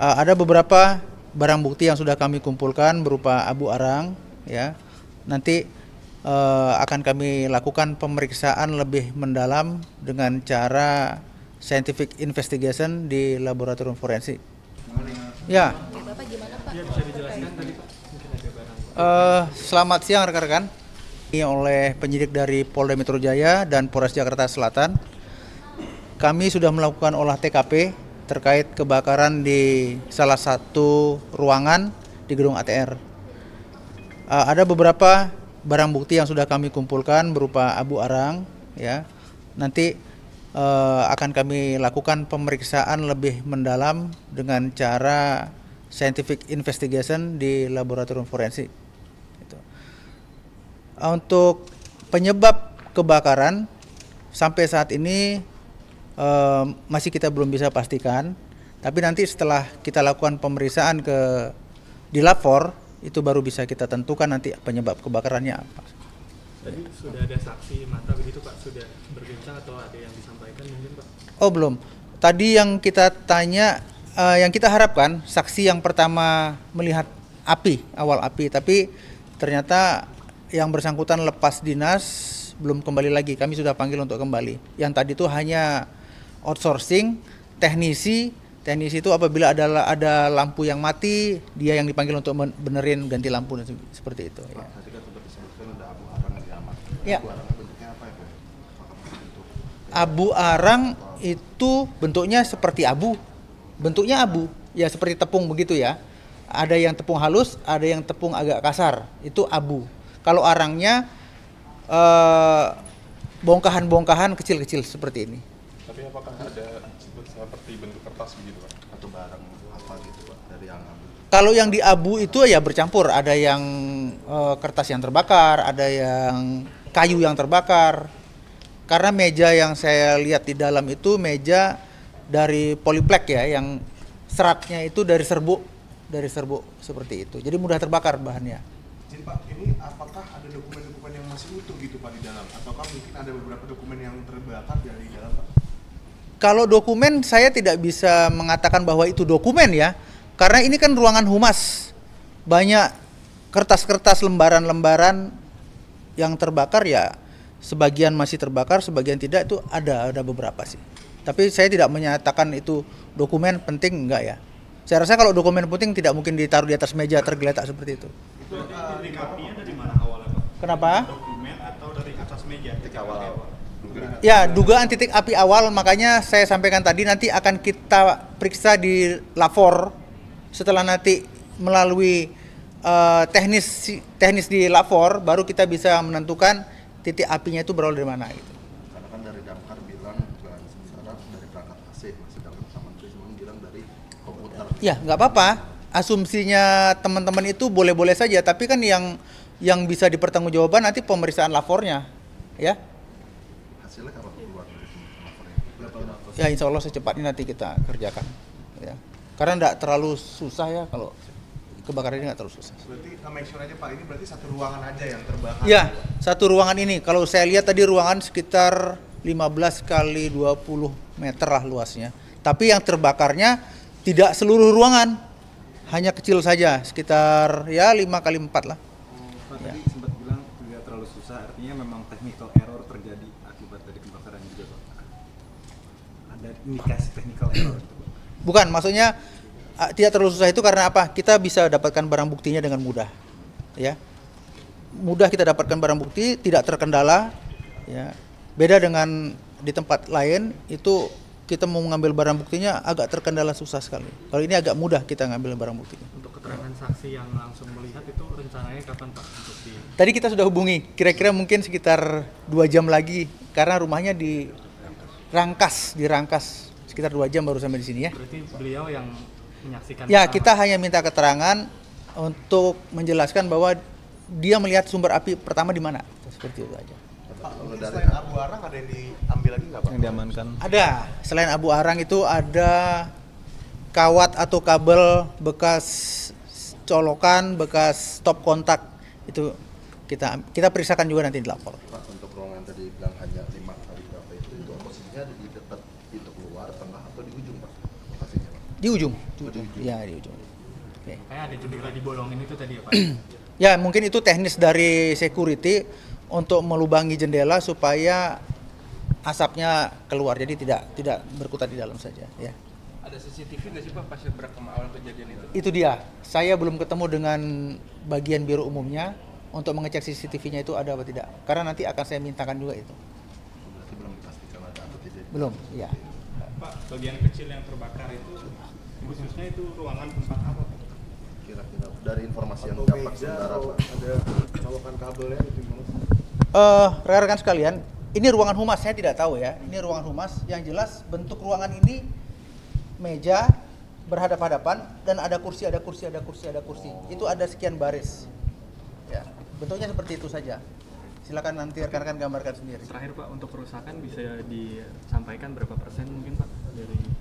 Ada beberapa barang bukti yang sudah kami kumpulkan berupa abu arang, ya. Nanti akan kami lakukan pemeriksaan lebih mendalam dengan cara scientific investigation di laboratorium forensik. Ya. Bapak gimana Pak? Ya, bisa dijelaskan tadi Pak, mungkin ada barang. Selamat siang rekan-rekan. Ini oleh penyidik dari Polda Metro Jaya dan Polres Jakarta Selatan. Kami sudah melakukan olah TKP terkait kebakaran di salah satu ruangan di gedung ATR. Ada beberapa barang bukti yang sudah kami kumpulkan berupa abu arang, ya. Nanti akan kami lakukan pemeriksaan lebih mendalam dengan cara scientific investigation di laboratorium forensik. Untuk penyebab kebakaran sampai saat ini masih kita belum bisa pastikan, tapi nanti setelah kita lakukan pemeriksaan di lapor itu baru bisa kita tentukan nanti penyebab kebakarannya apa. Tadi sudah ada saksi mata begitu Pak, sudah berbincang atau ada yang disampaikan mungkin Pak? Oh belum. Tadi yang kita tanya, yang kita harapkan saksi yang pertama melihat awal api, tapi ternyata yang bersangkutan lepas dinas belum kembali lagi. Kami sudah panggil untuk kembali. Yang tadi itu hanya outsourcing, teknisi itu apabila ada lampu yang mati, dia yang dipanggil untuk benerin ganti lampu dan seperti itu. Pak, tadi kan sempat disebutkan ada abu arang yang diamankan. Ya. Abu arangnya bentuknya apa ya Pak? Apakah bentuk Abu arang itu bentuknya seperti abu. Bentuknya abu, ya seperti tepung begitu ya. Ada yang tepung halus, ada yang tepung agak kasar. Itu abu. Kalau arangnya bongkahan-bongkahan kecil-kecil seperti ini. Tapi apakah ada seperti bentuk kertas begitu Pak? atau barang apa gitu Pak dari yang abu? Kalau yang di abu itu ya bercampur. Ada yang kertas yang terbakar, ada yang kayu yang terbakar. Karena meja yang saya lihat di dalam itu meja dari polyplek ya, yang seratnya itu dari serbuk seperti itu. Jadi mudah terbakar bahannya. Jadi Pak, ini apakah ada dokumen-dokumen yang masih utuh gitu Pak di dalam? Ataukah mungkin ada beberapa dokumen yang terbakar dari dalam Pak? Kalau dokumen saya tidak bisa mengatakan bahwa itu dokumen ya. Karena ini kan ruangan humas. Banyak kertas-kertas lembaran-lembaran yang terbakar ya. Sebagian masih terbakar, sebagian tidak, itu ada beberapa sih. Tapi saya tidak menyatakan itu dokumen penting, enggak ya. Saya rasa kalau dokumen penting tidak mungkin ditaruh di atas meja tergeletak seperti itu. Titik apinya dari mana awalnya Pak? Kenapa? Dokumen atau dari atas meja? Titik awal. Ya, dugaan titik api awal, makanya saya sampaikan tadi nanti akan kita periksa di lapor. Setelah nanti melalui teknis di lapor, baru kita bisa menentukan titik apinya itu berawal dari mana gitu. Karena kan dari damkar bilang bukan secara dari perangkat AC, sedangkan sama Menteri semua bilang dari komputer. Ya, nggak apa-apa. Asumsinya teman-teman itu boleh-boleh saja, tapi kan yang bisa dipertanggungjawabkan nanti pemeriksaan lapornya, ya. Hasilnya kapan keluar dari lapornya? Berapa lama? Ya, insya Allah secepatnya nanti kita kerjakan, ya. Karena nggak terlalu susah ya, kalau kebakaran ini nggak terlalu susah. Berarti make sure aja Pak, ini berarti satu ruangan aja yang terbakar. Ya, satu ruangan ini. Kalau saya lihat tadi ruangan sekitar 15 kali 20 meter lah luasnya. Tapi yang terbakarnya tidak seluruh ruangan, hanya kecil saja, sekitar ya 5 kali 4 lah. Pak Ya. tadi sempat bilang tidak terlalu susah, artinya memang technical error terjadi akibat dari kebakaran juga Pak. Ada indikasi technical error itu Pak. Bukan, maksudnya tidak terlalu susah itu karena apa? Kita bisa dapatkan barang buktinya dengan mudah, ya. Mudah kita dapatkan barang bukti, tidak terkendala, ya. Beda dengan di tempat lain itu kita mau mengambil barang buktinya agak terkendala, susah sekali. Kalau ini agak mudah kita ngambil barang buktinya. Untuk keterangan saksi yang langsung melihat itu rencananya kapan Pak untuk di? Tadi kita sudah hubungi, kira-kira mungkin sekitar 2 jam lagi, karena rumahnya dirangkas sekitar 2 jam baru sampai di sini ya. Berarti beliau yang menyaksikan? Ya, kita hanya minta keterangan untuk menjelaskan bahwa dia melihat sumber api pertama di mana. Seperti itu aja. Pak, mungkin selain abu arang ada yang diambil lagi nggak Pak? Yang diamankan. Ada, selain abu arang itu ada kawat atau kabel bekas colokan, bekas stop kontak. Itu kita periksakan juga nanti di lapor. Pak, untuk ruangan tadi bilang hanya 5 kali berapa itu posisinya di dekat pintu keluar, tengah atau di ujung Pak? Lokasinya Pak? Di ujung. Ya, di ujung. Oke. Kayak ada jendela dibolongin itu tadi ya Pak? Ya, mungkin itu teknis dari security untuk melubangi jendela supaya asapnya keluar, jadi tidak berkutat di dalam saja. Ya. Ada CCTV nggak sih Pak pas berekam awal kejadian itu? Itu dia. Saya belum ketemu dengan bagian biro umumnya untuk mengecek CCTV-nya itu ada apa tidak. Karena nanti akan saya mintakan juga itu. Berarti belum dipastikan ada atau tidak. Belum, ya. Pak, bagian kecil yang terbakar itu khususnya itu ruangan tempat apa Pak? Kira-kira dari informasi yang Atau dapat meja saudara, atau Pak. ada colokan kabelnya gitu gimana? Rekan-rekan sekalian, ini ruangan humas, saya tidak tahu ya. Ini ruangan humas, yang jelas bentuk ruangan ini meja berhadap-hadapan dan ada kursi. Itu ada sekian baris. Ya, bentuknya seperti itu saja. Silakan nanti rekan-rekan gambarkan sendiri. Terakhir Pak, untuk kerusakan bisa disampaikan berapa persen mungkin Pak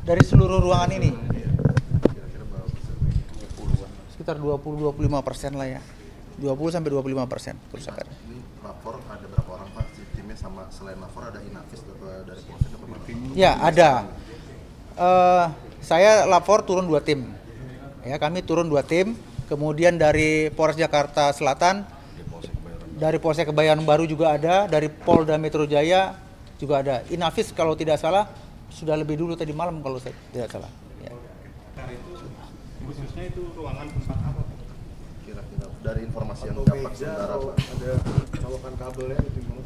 Dari seluruh ruangan ini Kira-kira berapa persen? 20-an. sekitar 20-25% lah ya. 20-25% kerusakan. Ini lapor ada berapa orang Pak? Si timnya sama selain lapor ada Inavis dari Polsek atau mana? Ya, ada. Saya lapor turun 2 tim. Ya, kami turun 2 tim. Kemudian dari Polres Jakarta Selatan, dari Polsek Kebayoran Baru juga ada, dari Polda Metro Jaya juga ada. Inavis kalau tidak salah sudah lebih dulu tadi malam kalau saya tidak salah. Ya. itu khususnya itu ruangan tempat apa Pak? Kira-kira dari informasi yang Atau dapat meja saudara, atau Pak. ada colokan kabelnya gitu gimana?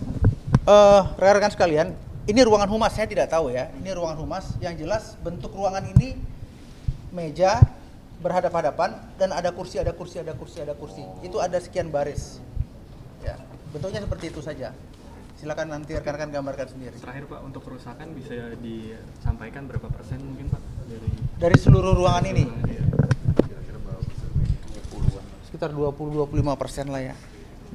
Rekan-rekan sekalian, ini ruangan humas, saya tidak tahu ya. Ini ruangan humas, yang jelas bentuk ruangan ini meja berhadap-hadapan dan ada kursi. Itu ada sekian baris. Ya, bentuknya seperti itu saja. Silakan nanti rekan-rekan gambarkan sendiri. Terakhir Pak, untuk kerusakan bisa disampaikan berapa persen mungkin Pak Dari seluruh ruangan ini Kira-kira berapa persen? 20-an. sekitar 20-25% lah ya.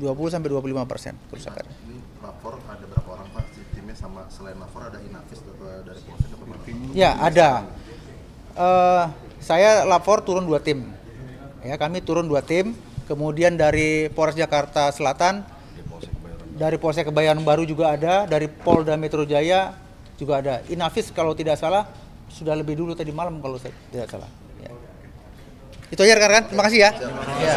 20-25% kerusakan. Ini lapor ada berapa orang Pak? Si timnya sama selain lapor ada Inavis dari Polsek atau mana? Ya, ada. Saya lapor turun 2 tim. Ya, kami turun 2 tim. Kemudian dari Polres Jakarta Selatan, dari Polsek Kebayoran Baru juga ada, dari Polda Metro Jaya juga ada. Inavis kalau tidak salah sudah lebih dulu tadi malam kalau saya tidak salah. Ya. Itu aja rekan-rekan. Terima kasih ya. Ya.